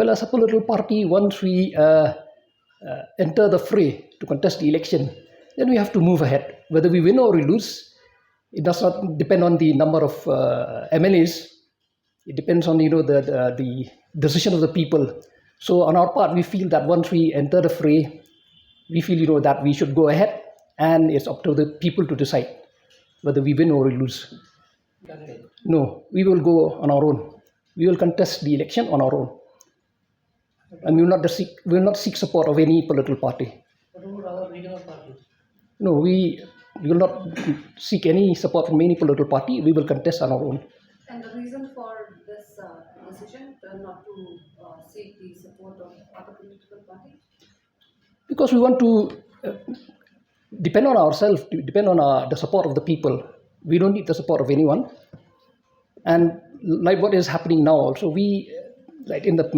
Well, as a political party, once we enter the fray to contest the election, then we have to move ahead. Whether we win or we lose, it does not depend on the number of MLAs. It depends on the decision of the people. So on our part, we feel that once we enter the fray, we feel that we should go ahead, and it's up to the people to decide whether we win or we lose. No, we will go on our own. We will contest the election on our own, and we will not seek support of any political party. What about other regional parties? No, we will not seek any support from any political party. We will contest on our own. And the reason for this decision not to seek the support of other political parties? Because we want to depend on ourselves, depend on the support of the people. We don't need the support of anyone. And like what is happening now also, we, like in the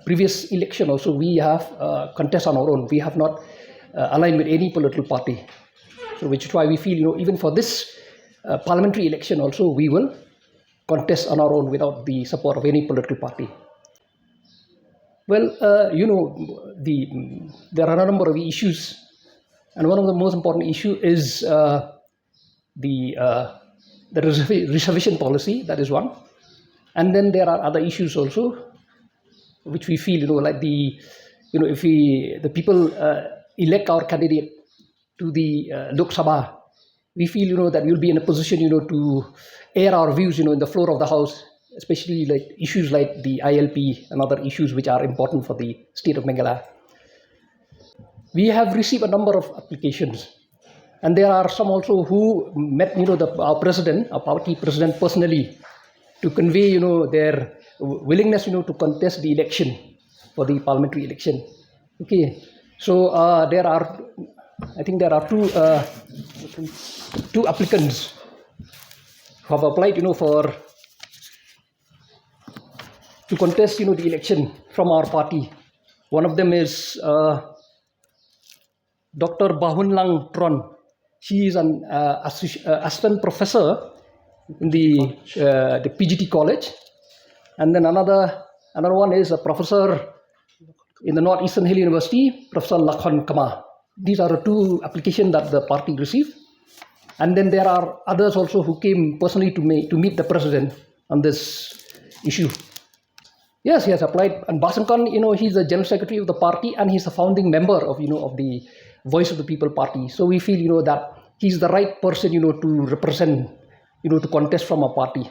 previous election also, we have contest on our own. We have not aligned with any political party. So which is why we feel, even for this parliamentary election also, we will contest on our own without the support of any political party. Well, there are a number of issues, and one of the most important issue is the reservation policy. That is one, and then there are other issues also, which we feel, like if the people elect our candidate to the Lok Sabha, we feel, that we'll be in a position, to air our views, in the floor of the House, especially like issues like the ILP and other issues which are important for the state of Meghalaya. We have received a number of applications, and there are some also who met, our party president personally, to convey, their willingness, to contest the election for the parliamentary election. Okay, so I think there are two applicants who have applied, to contest, the election from our party. One of them is Dr. Bahunlang Tron. She is an assistant professor in the PGT college, and then another one is a professor in the Northeastern Hill University, Professor ïakhun Kama. These are the two applications that the party received, and then there are others also who came personally to meet the president on this issue. Yes, he has applied, and Basangkan, he's the general secretary of the party, and he's a founding member of of the Voice of the People party. So we feel that he's the right person to represent, to contest from our party.